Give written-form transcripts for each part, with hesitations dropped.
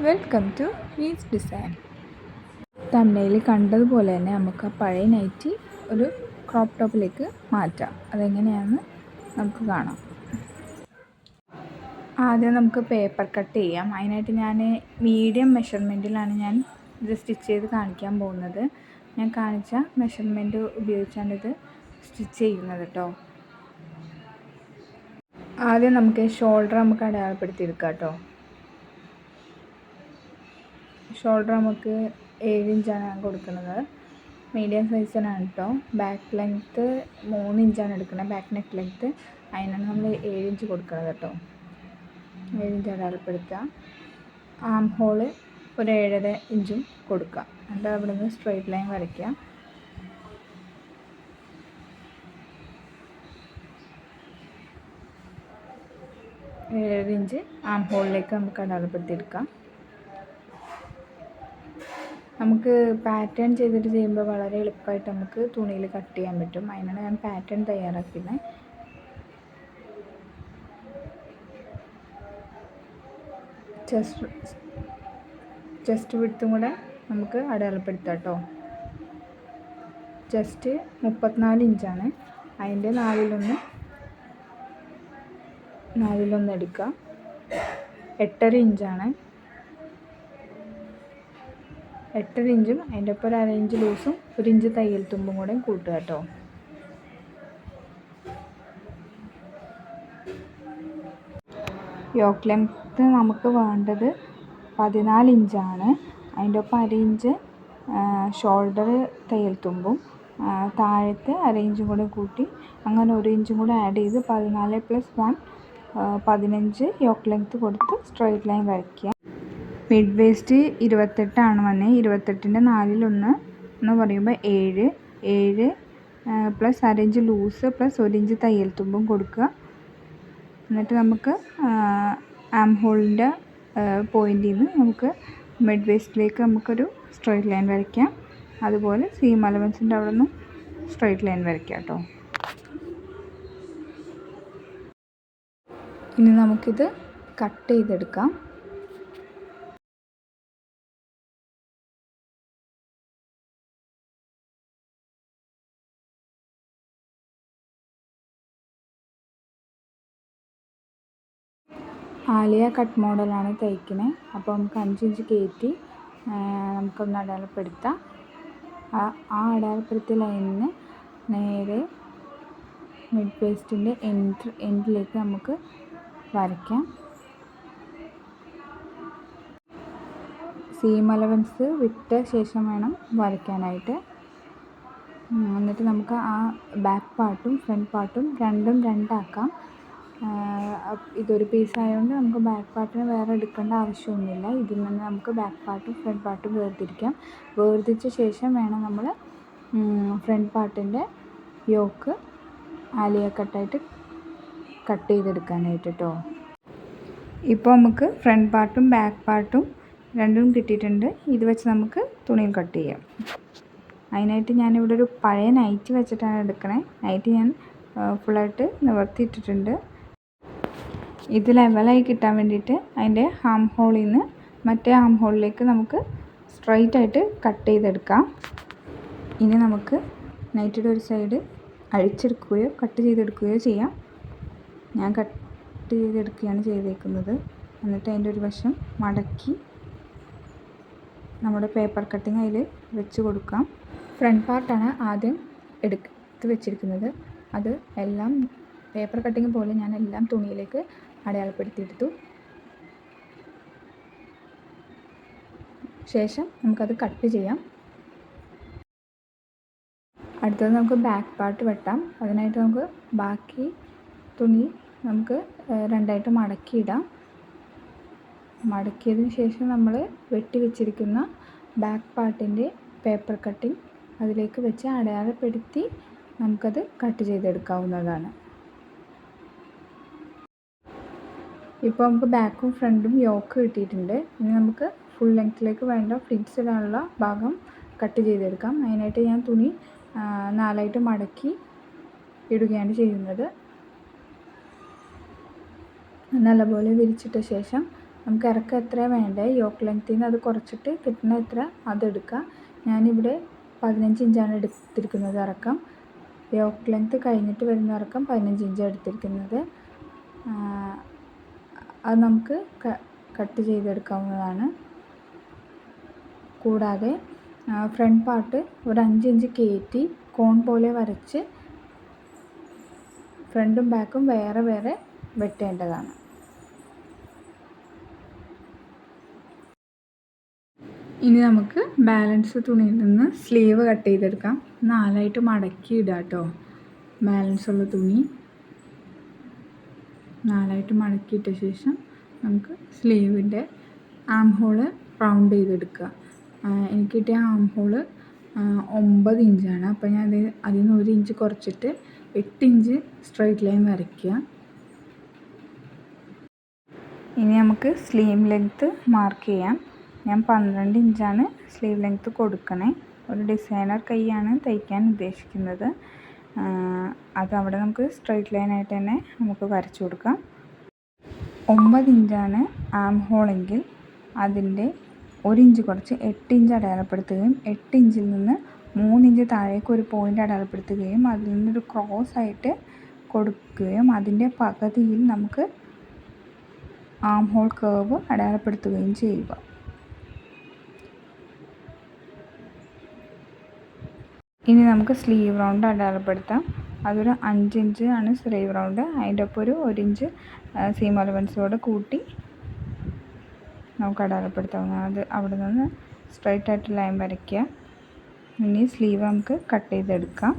Welcome to ease design. തമ്മനയിൽ കണ്ടതുപോലെ തന്നെ നമുക്ക് ആ പഴയ നൈറ്റി ഒരു ക്രോപ്പ് ടോപ്പിലേക്ക് മാറ്റാം. അതെങ്ങനെയാണെന്ന് നമുക്ക് കാണാം. ആദ്യം നമുക്ക് പേപ്പർ കട്ട് ചെയ്യാം. അതിനായിട്ട് ഞാൻ മീഡിയം മെഷർമെൻറ്റിലാണ് ഞാൻ ഇത് സ്റ്റിച്ച് ചെയ്ത് കാണിക്കാൻ പോകുന്നത്. ഞാൻ കാണിച്ച മെഷർമെൻറ്റ് ഉപയോഗിച്ചാണ് ഇത് സ്റ്റിച്ച് ചെയ്യുന്നത് കേട്ടോ. ആദ്യം നമുക്ക് ഷോൾഡർ നമുക്ക് അടയാളപ്പെടുത്തിയെടുക്കാം കേട്ടോ. ഷോൾഡർ നമുക്ക് 7 ഇഞ്ചാണ് ഞാൻ കൊടുക്കുന്നത്. മീഡിയം സൈസിനാണ് കേട്ടോ. ബാക്ക് ലെങ്ത്ത് 3 ഇഞ്ചാണ് എടുക്കുന്നത്. ബാക്ക് നെക്ക് ലെങ്ത്ത് അതിനാണ് നമ്മൾ 7 ഇഞ്ച് കൊടുക്കുന്നത് കേട്ടോ. 7 ഇഞ്ച് അടയാളപ്പെടുത്തുക. ആം ഹോള് ഒരു 7.5 ഇഞ്ചും കൊടുക്കുക. എന്നിട്ട് അവിടെ നിന്ന് സ്ട്രെയിറ്റ് ലൈൻ വരയ്ക്കുക. ഇഞ്ച് ആം ഹോളിലേക്ക് നമുക്ക് അടയാളപ്പെടുത്തിയെടുക്കാം. നമുക്ക് പാറ്റേൺ ചെയ്തിട്ട് ചെയ്യുമ്പോൾ വളരെ എളുപ്പമായിട്ട് നമുക്ക് തുണിയിൽ കട്ട് ചെയ്യാൻ പറ്റും. അതിനാണ് ഞാൻ പാറ്റേൺ തയ്യാറാക്കുന്നത്. ചെസ്റ്റ് വിഡ്ത്തും കൂടെ നമുക്ക് അടയാളപ്പെടുത്താം കേട്ടോ. ചെസ്റ്റ് 34 ഇഞ്ചാണ്. അതിൻ്റെ നാലിലൊന്ന് എടുക്കുക. 8.5 ഇഞ്ചാണ്. 8.5 ഇഞ്ചും അതിൻ്റെ ഒപ്പം ഒരു 1/2 ഇഞ്ച് ലൂസും 1 ഇഞ്ച് തയ്യൽ തുമ്പും കൂടെ കൂട്ടുക കേട്ടോ. യോക്ക് ലെങ്ത്ത് നമുക്ക് വേണ്ടത് 14 ഇഞ്ചാണ്. അതിൻ്റെ ഒപ്പം 1/2 ഇഞ്ച് ഷോൾഡർ തയ്യൽ തുമ്പും താഴത്തെ 1/2 ഇഞ്ചും കൂടെ കൂട്ടി അങ്ങനെ 1 ഇഞ്ചും കൂടെ ആഡ് ചെയ്ത് 14 + 1 15 യോക്ക് ലെങ്ത്ത് കൊടുത്ത് സ്ട്രെയിറ്റ് ലൈൻ വരയ്ക്കുക. മിഡ് വേസ്റ്റ് 28 വന്നത്. 28ൻ്റെ നാലിലൊന്ന് എന്ന് പറയുമ്പോൾ 7 + 1/2 ഇഞ്ച് ലൂസ് + 1 ഇഞ്ച് തയ്യൽ തുമ്പും കൊടുക്കുക. എന്നിട്ട് നമുക്ക് ആം ഹോളിൻ്റെ പോയിൻറ്റിൽ നിന്ന് നമുക്ക് മിഡ് വേസ്റ്റിലേക്ക് നമുക്കൊരു സ്ട്രെയിറ്റ് ലൈൻ വരയ്ക്കാം. അതുപോലെ സീം അലവൻസിൻ്റെ അവിടെ നിന്നും സ്ട്രെയിറ്റ് ലൈൻ വരയ്ക്കാം കേട്ടോ. ഇനി നമുക്കിത് കട്ട് ചെയ്തെടുക്കാം. ആലിയ കട്ട് മോഡലാണ് തയ്ക്കുന്നത്. അപ്പോൾ നമുക്ക് 5 ഇഞ്ച് കയറ്റി നമുക്കൊന്ന് അടയാളപ്പെടുത്താം. ആ അടയാളപ്പെടുത്തിയ ലൈനിന് നേരെ മിഡ് വേസ്റ്റിൻ്റെ എൻഡിലേക്ക് നമുക്ക് വരയ്ക്കാം. സീം അലവൻസ് വിട്ട ശേഷം വേണം വരയ്ക്കാനായിട്ട്. എന്നിട്ട് നമുക്ക് ആ ബാക്ക് പാർട്ടും ഫ്രണ്ട് പാർട്ടും രണ്ടും രണ്ടാക്കാം. ഇതൊരു പീസ് ആയതുകൊണ്ട് നമുക്ക് ബാക്ക് പാർട്ടിന് വേറെ എടുക്കേണ്ട ആവശ്യമൊന്നുമില്ല. ഇതിൽ നിന്ന് നമുക്ക് ബാക്ക് പാർട്ടും ഫ്രണ്ട് പാർട്ടും വേർതിരിക്കാം. വേർതിരിച്ച ശേഷം വേണം നമ്മൾ ഫ്രണ്ട് പാർട്ടിൻ്റെ യോക്ക് ആലിയ കട്ടായിട്ട് കട്ട് ചെയ്തെടുക്കാനായിട്ട് കേട്ടോ. ഇപ്പോൾ നമുക്ക് ഫ്രണ്ട് പാർട്ടും ബാക്ക് പാർട്ടും രണ്ടും കിട്ടിയിട്ടുണ്ട്. ഇത് വെച്ച് നമുക്ക് തുണിയിൽ കട്ട് ചെയ്യാം. അതിനായിട്ട് ഞാനിവിടെ ഒരു പഴയ നൈറ്റി വെച്ചിട്ടാണ് എടുക്കണേ. നൈറ്റി ഞാൻ ഫുള്ളായിട്ട് നിവർത്തിയിട്ടിട്ടുണ്ട്. ഇത് ലെവലായി കിട്ടാൻ വേണ്ടിയിട്ട് അതിൻ്റെ ഹാം ഹോളിൽ നിന്ന് മറ്റേ ഹാം ഹോളിലേക്ക് നമുക്ക് സ്ട്രൈറ്റ് ആയിട്ട് കട്ട് ചെയ്തെടുക്കാം. ഇനി നമുക്ക് നൈറ്റിയുടെ ഒരു സൈഡ് അഴിച്ചെടുക്കുകയോ കട്ട് ചെയ്തെടുക്കുകയോ ചെയ്യാം. ഞാൻ കട്ട് ചെയ്തെടുക്കുകയാണ് ചെയ്തേക്കുന്നത്. എന്നിട്ട് അതിൻ്റെ ഒരു വശം മടക്കി നമ്മുടെ പേപ്പർ കട്ടിങ് അതിൽ വെച്ച് കൊടുക്കാം. ഫ്രണ്ട് പാർട്ടാണ് ആദ്യം എടുത്ത് വെച്ചിരിക്കുന്നത്. അത് എല്ലാം പേപ്പർ കട്ടിങ് പോലെ ഞാൻ എല്ലാം തുണിയിലേക്ക് അടയാളപ്പെടുത്തിയെടുത്തു. ശേഷം നമുക്കത് കട്ട് ചെയ്യാം. അടുത്തത് നമുക്ക് ബാക്ക് പാർട്ട് വെട്ടാം. അതിനായിട്ട് നമുക്ക് ബാക്കി തുണി നമുക്ക് രണ്ടായിട്ട് മടക്കിയിടാം. മടക്കിയതിന് ശേഷം നമ്മൾ വെട്ടി വെച്ചിരിക്കുന്ന ബാക്ക് പാർട്ടിൻ്റെ പേപ്പർ കട്ടിങ് അതിലേക്ക് വെച്ച് അടയാളപ്പെടുത്തി നമുക്കത് കട്ട് ചെയ്തെടുക്കാവുന്നതാണ്. ഇപ്പോൾ നമുക്ക് ബാക്കും ഫ്രണ്ടും യോക്ക് കിട്ടിയിട്ടുണ്ട്. ഇനി നമുക്ക് ഫുൾ ലെങ്ത്തിലേക്ക് വേണ്ട ഫ്ലിറ്റ്സ് ഇടാനുള്ള ഭാഗം കട്ട് ചെയ്തെടുക്കാം. അതിനായിട്ട് ഞാൻ തുണി 4ആയിട്ട് മടക്കി ഇടുകയാണ് ചെയ്യുന്നത്. നല്ലപോലെ വിരിച്ചിട്ട ശേഷം നമുക്ക് ഇറക്കം എത്രയാണ് വേണ്ടത്, യോക്ക് ലെങ്ത്തിൽ നിന്ന് അത് കുറച്ചിട്ട് കിട്ടുന്ന എത്ര അതെടുക്കുക. ഞാനിവിടെ 15 ഇഞ്ചാണ് എടുത്തിരിക്കുന്നത് ഇറക്കം. യോക്ക് ലെങ്ത്ത് കഴിഞ്ഞിട്ട് വരുന്ന ഇറക്കം 15 ഇഞ്ചാണ് എടുത്തിരിക്കുന്നത്. അത് നമുക്ക് കട്ട് ചെയ്തെടുക്കാവുന്നതാണ്. കൂടാതെ ഫ്രണ്ട് പാർട്ട് ഒരു 5 ഇഞ്ച് കയറ്റി കോൺ പോലെ വരച്ച് ഫ്രണ്ടും ബാക്കും വേറെ വേറെ വെട്ടേണ്ടതാണ്. ഇനി നമുക്ക് ബാലൻസ് തുണിയിൽ നിന്ന് സ്ലീവ് കട്ട് ചെയ്തെടുക്കാം. 4ആയിട്ട് മടക്കി ഇടുക കേട്ടോ. ബാലൻസ് ഉള്ള തുണി 4ആയിട്ട് മടക്കിയിട്ട ശേഷം നമുക്ക് സ്ലീവിൻ്റെ ആം ഹോള് റൗണ്ട് ചെയ്തെടുക്കുക. എനിക്ക് കിട്ടിയ ആം ഹോള് 9 ഇഞ്ചാണ്. അപ്പോൾ ഞാൻ അതിൽ നിന്ന് 1 ഇഞ്ച് കുറച്ചിട്ട് 8 ഇഞ്ച് സ്ട്രൈറ്റ് ലൈൻ വരയ്ക്കുക. ഇനി നമുക്ക് സ്ലീവ് ലെങ്ത്ത് മാർക്ക് ചെയ്യാം. ഞാൻ 12 ഇഞ്ചാണ് സ്ലീവ് ലെങ്ത്ത് കൊടുക്കണേ. ഒരു ഡിസൈനർ കൈയാണ് തയ്ക്കാൻ ഉദ്ദേശിക്കുന്നത്. അതവിടെ നമുക്ക് സ്ട്രൈറ്റ് ലൈനായിട്ട് തന്നെ നമുക്ക് വരച്ചു കൊടുക്കാം. 9 ഇഞ്ചാണ് ആം ഹോളെങ്കിൽ അതിൻ്റെ 1 ഇഞ്ച് കുറച്ച് 8 ഇഞ്ച് അടയാളപ്പെടുത്തുകയും 8 ഇഞ്ചിൽ നിന്ന് 3 ഇഞ്ച് താഴേക്ക് ഒരു പോയിൻ്റ് അടയാളപ്പെടുത്തുകയും അതിൽ നിന്നൊരു ക്രോസ് ആയിട്ട് കൊടുക്കുകയും അതിൻ്റെ പകുതിയിൽ നമുക്ക് ആം ഹോൾ കർവ് അടയാളപ്പെടുത്തുകയും ചെയ്യുക. ഇനി നമുക്ക് സ്ലീവ് റൗണ്ട് അടയാളപ്പെടുത്താം. അതൊരു 5 ഇഞ്ച് ആണ് സ്ലീവ് റൗണ്ട്. അതിൻ്റെ ഒപ്പം ഒരു 1 ഇഞ്ച് സീം അലവൻസോടെ കൂട്ടി നമുക്ക് അടയാളപ്പെടുത്താവുന്നതാണ്. അത് അവിടെ നിന്ന് സ്ട്രൈറ്റ് ആയിട്ട് ലൈൻ വരയ്ക്കുക. ഇനി സ്ലീവ് നമുക്ക് കട്ട് ചെയ്തെടുക്കാം.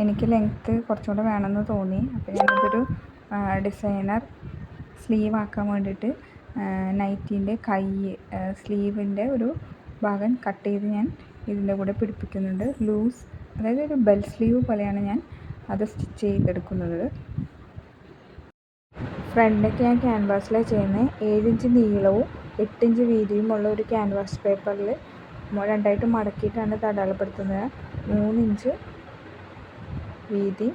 എനിക്ക് ലെങ്ത്ത് കുറച്ചുകൂടെ വേണമെന്ന് തോന്നി. അപ്പോൾ ഞാനിതൊരു ഡിസൈനർ സ്ലീവ് ആക്കാൻ വേണ്ടിയിട്ട് നൈറ്റീൻ്റെ കൈ സ്ലീവിൻ്റെ ഒരു ഭാഗം കട്ട് ചെയ്ത് ഞാൻ ഇതിൻ്റെ കൂടെ പിടിപ്പിക്കുന്നുണ്ട്. ലൂസ്, അതായത് ഒരു ബെൽ സ്ലീവ് പോലെയാണ് ഞാൻ അത് സ്റ്റിച്ച് ചെയ്തെടുക്കുന്നത്. ഫ്രണ്ടൊക്കെ ഞാൻ ക്യാൻവാസിലാണ് ചെയ്യുന്നത്. 7 ഇഞ്ച് നീളവും 8 ഇഞ്ച് വീതിയുമുള്ള ഒരു ക്യാൻവാസ് പേപ്പറിൽ 2ആയിട്ട് മടക്കിയിട്ടാണ് ഇത് അടയാളപ്പെടുത്തുന്നത്. 3 ഇഞ്ച് വീതി,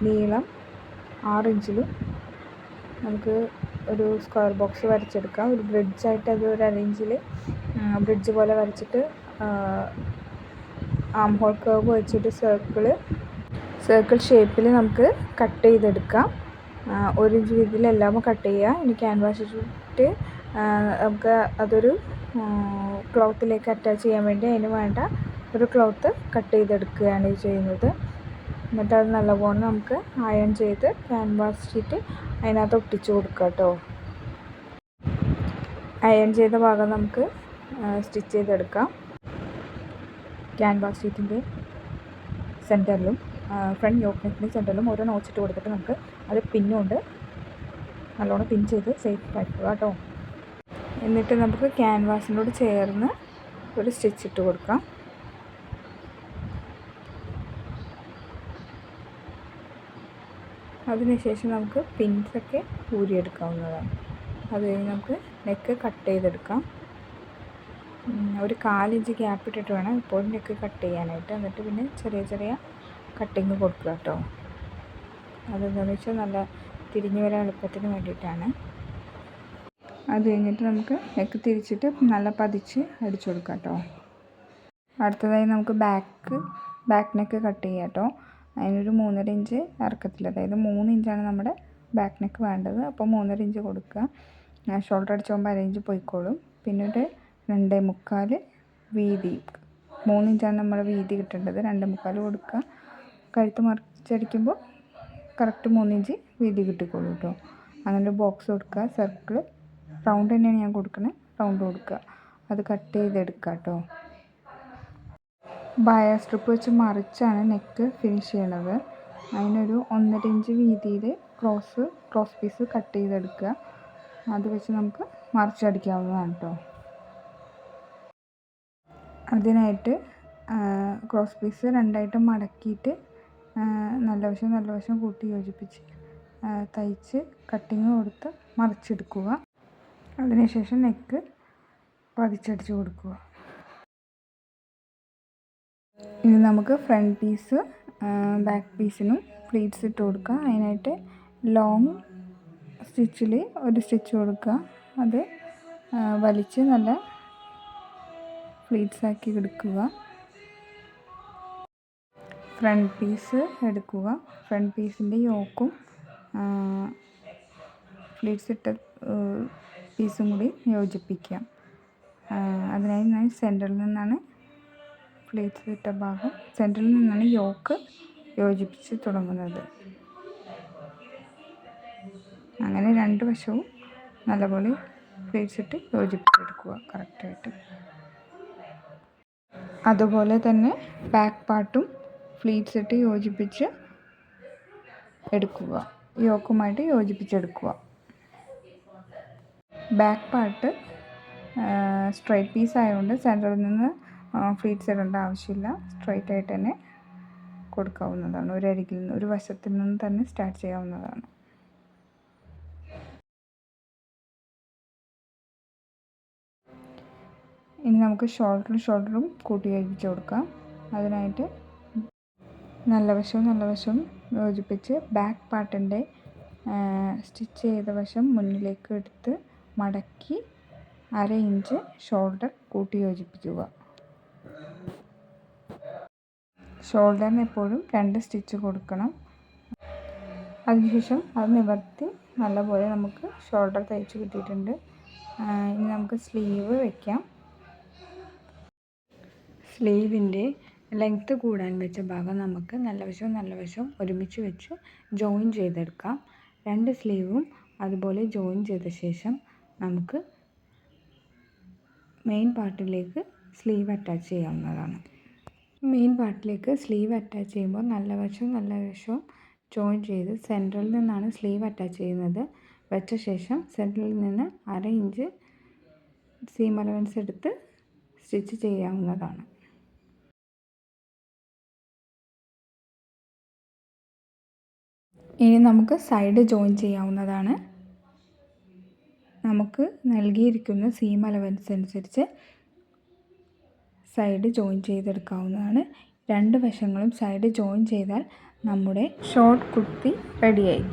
നീളം 6 ഇഞ്ചിലും നമുക്ക് ഒരു സ്ക്വയർ ബോക്സ് വരച്ചെടുക്കാം. ഒരു ബ്രിഡ്ജായിട്ട് അത് ഒരു 1 ഇഞ്ചിൽ ബ്രിഡ്ജ് പോലെ വരച്ചിട്ട് ആം ഹോൾ കർവ് വെച്ചിട്ട് സർക്കിൾ ഷേപ്പിൽ നമുക്ക് കട്ട് ചെയ്തെടുക്കാം. 1 ഇഞ്ച് വീതിയിൽ എല്ലാം കട്ട് ചെയ്യുക. ഇനി ക്യാൻവാസ് ഇട്ടിട്ട് നമുക്ക് അതൊരു ക്ലോത്തിലേക്ക് അറ്റാച്ച് ചെയ്യാൻ വേണ്ടി അതിന് വേണ്ട ഒരു ക്ലോത്ത് കട്ട് ചെയ്തെടുക്കുകയാണ് ചെയ്യുന്നത്. എന്നിട്ട് അത് നല്ലപോലെ നമുക്ക് അയൺ ചെയ്ത് ക്യാൻവാസ് ഷീറ്റ് അതിനകത്ത് ഒട്ടിച്ച് കൊടുക്കുക കേട്ടോ. അയൺ ചെയ്ത ഭാഗം നമുക്ക് സ്റ്റിച്ച് ചെയ്തെടുക്കാം. ക്യാൻവാസ് ഷീറ്റിൻ്റെ സെൻറ്ററിലും ഫ്രണ്ട് യോക്ക് നെക്കിൻ്റെ സെൻറ്ററിലും ഓരോ നോച്ചിട്ട് കൊടുത്തിട്ട് നമുക്ക് അത് പിന്നുകൊണ്ട് നല്ലോണം പിൻ ചെയ്ത് സേഫ് ആക്കുക കേട്ടോ. എന്നിട്ട് നമുക്ക് ക്യാൻവാസിനോട് ചേർന്ന് ഒരു സ്റ്റിച്ച് ഇട്ട് കൊടുക്കാം. അതിനുശേഷം നമുക്ക് പിൻസൊക്കെ ഊരിയെടുക്കാവുന്നതാണ്. അത് കഴിഞ്ഞ് നമുക്ക് നെക്ക് കട്ട് ചെയ്തെടുക്കാം. ഒരു 1/4 ഇഞ്ച് ഗ്യാപ്പ് ഇട്ടിട്ട് വേണം ഇപ്പോൾ നെക്ക് കട്ട് ചെയ്യാനായിട്ട്. എന്നിട്ട് പിന്നെ ചെറിയ ചെറിയ കട്ടിങ് കൊടുക്കുക കേട്ടോ. അതെന്താണെന്ന് വെച്ചാൽ നല്ല തിരിഞ്ഞു വരാൻ എളുപ്പത്തിന് വേണ്ടിയിട്ടാണ്. അത് കഴിഞ്ഞിട്ട് നമുക്ക് നെക്ക് തിരിച്ചിട്ട് നല്ല പതിച്ച് അടിച്ചു കൊടുക്കാം കേട്ടോ. അടുത്തതായി നമുക്ക് ബാക്ക് നെക്ക് കട്ട് ചെയ്യാം കേട്ടോ. അതിനൊരു 3.5 ഇഞ്ച് ഇറക്കത്തിൽ, അതായത് 3 ഇഞ്ചാണ് നമ്മുടെ ബാക്ക് നെക്ക് വേണ്ടത്. അപ്പോൾ 3.5 ഇഞ്ച് കൊടുക്കുക. ഷോൾഡർ അടിച്ച് പോകുമ്പോൾ 1/2 ഇഞ്ച് പോയിക്കോളും. പിന്നെ ഒരു 2.25 വീതി, 3 ഇഞ്ചാണ് നമ്മൾ വീതി കിട്ടേണ്ടത്. 2.25 കൊടുക്കുക. കഴുത്ത് മറിച്ചടിക്കുമ്പോൾ കറക്റ്റ് 3 ഇഞ്ച് വീതി കിട്ടിക്കോളൂ കേട്ടോ. അങ്ങനെ ഒരു ബോക്സ് കൊടുക്കുക. സർക്കിൾ റൗണ്ട് തന്നെയാണ് ഞാൻ കൊടുക്കുന്നത്. റൗണ്ട് കൊടുക്കുക. അത് കട്ട് ചെയ്തെടുക്കുക കേട്ടോ. ബയ സ്ട്രിപ്പ് വെച്ച് മറിച്ചാണ് നെക്ക് ഫിനിഷ് ചെയ്യണത്. അതിനൊരു 1.5 ഇഞ്ച് വീതിയിൽ ക്രോസ് പീസ് കട്ട് ചെയ്തെടുക്കുക. അത് വെച്ച് നമുക്ക് മറിച്ചടിക്കാവുന്നതാണ് കേട്ടോ. അതിനായിട്ട് ക്രോസ് പീസ് 2ആയിട്ട് മടക്കിയിട്ട് നല്ല വശം കൂട്ടി യോജിപ്പിച്ച് തയ്ച്ച് കട്ടിങ് കൊടുത്ത് മറിച്ചെടുക്കുക. അതിനുശേഷം നെക്ക് പതിച്ചടിച്ച് കൊടുക്കുക. ഇനി നമുക്ക് ഫ്രണ്ട് പീസ് ബാക്ക് പീസിനും പ്ലീറ്റ്സ് ഇട്ട് കൊടുക്കുക. അതിനായിട്ട് ലോങ് സ്റ്റിച്ചിൽ ഒരു സ്റ്റിച്ച് കൊടുക്കുക. അത് വലിച്ച് നല്ല പ്ലീറ്റ്സ് ആക്കി എടുക്കുക. ഫ്രണ്ട് പീസ് എടുക്കുക. ഫ്രണ്ട് പീസിൻ്റെ യോക്കും പ്ലീറ്റ്സ് ഇട്ട പീസും കൂടി യോജിപ്പിക്കുക. അതിനായി ഞാൻ സെൻറ്ററിൽ നിന്നാണ് പ്ലീറ്റ്സ് ഇട്ട ഭാഗം, സെൻറ്ററിൽ നിന്നാണ് യോക്ക് യോജിപ്പിച്ച് തുടങ്ങുന്നത്. അങ്ങനെ രണ്ട് വശവും നല്ലപോലെ പ്ലീറ്റ്സ് ഇട്ട് യോജിപ്പിച്ചെടുക്കുക കറക്റ്റായിട്ട്. അതുപോലെ തന്നെ ബാക്ക് പാർട്ടും പ്ലീറ്റ്സ് ഇട്ട് യോജിപ്പിച്ച് എടുക്കുക, യോക്കുമായിട്ട് യോജിപ്പിച്ചെടുക്കുക. ബാക്ക് പാർട്ട് സ്ട്രൈറ്റ് പീസ് ആയതുകൊണ്ട് സെൻറ്ററിൽ നിന്ന് പ്ലീറ്റ്സ് ഇടേണ്ട ആവശ്യമില്ല. സ്ട്രൈറ്റ് ആയിട്ട് തന്നെ കൊടുക്കാവുന്നതാണ്. ഒരു വശത്തിൽ നിന്ന് തന്നെ സ്റ്റാർട്ട് ചെയ്യാവുന്നതാണ്. ഇനി നമുക്ക് ഷോൾഡറും കൂട്ടി യോജിപ്പിച്ച് കൊടുക്കാം. അതിനായിട്ട് നല്ല വശവും യോജിപ്പിച്ച് ബാക്ക് പാർട്ടിൻ്റെ സ്റ്റിച്ച് ചെയ്ത വശം മുന്നിലേക്ക് എടുത്ത് മടക്കി 1/2 ഇഞ്ച് ഷോൾഡർ കൂട്ടി യോജിപ്പിക്കുക. ഷോൾഡറിന് എപ്പോഴും 2 സ്റ്റിച്ച് കൊടുക്കണം. അതിനുശേഷം അത് നിവർത്തി നല്ലപോലെ നമുക്ക് ഷോൾഡർ തയ്ച്ച് കിട്ടിയിട്ടുണ്ട്. ഇനി നമുക്ക് സ്ലീവ് വയ്ക്കാം. സ്ലീവിൻ്റെ ലെങ്ത്ത് കൂടാൻ വെച്ച ഭാഗം നമുക്ക് നല്ല വശവും ഒരുമിച്ച് വെച്ച് ജോയിൻ ചെയ്തെടുക്കാം. 2 സ്ലീവും അതുപോലെ ജോയിൻ ചെയ്ത ശേഷം നമുക്ക് മെയിൻ പാർട്ടിലേക്ക് സ്ലീവ് അറ്റാച്ച് ചെയ്യാവുന്നതാണ്. മെയിൻ പാർട്ടിലേക്ക് സ്ലീവ് അറ്റാച്ച് ചെയ്യുമ്പോൾ നല്ല വശവും ജോയിൻ ചെയ്ത് സെൻറ്ററിൽ നിന്നാണ് സ്ലീവ് അറ്റാച്ച് ചെയ്യുന്നത്. വെച്ച ശേഷം സെൻറ്ററിൽ നിന്ന് 1/2 ഇഞ്ച് സീം അലവൻസ് എടുത്ത് സ്റ്റിച്ച് ചെയ്യാവുന്നതാണ്. ഇനി നമുക്ക് സൈഡ് ജോയിൻ ചെയ്യാവുന്നതാണ്. നമുക്ക് നൽകിയിരിക്കുന്ന സീം അലവൻസ് അനുസരിച്ച് സൈഡ് ജോയിൻ ചെയ്തെടുക്കാവുന്നതാണ്. 2 വശങ്ങളും സൈഡ് ജോയിൻ ചെയ്താൽ നമ്മുടെ ഷോർട്ട് കുർത്തി റെഡിയായി.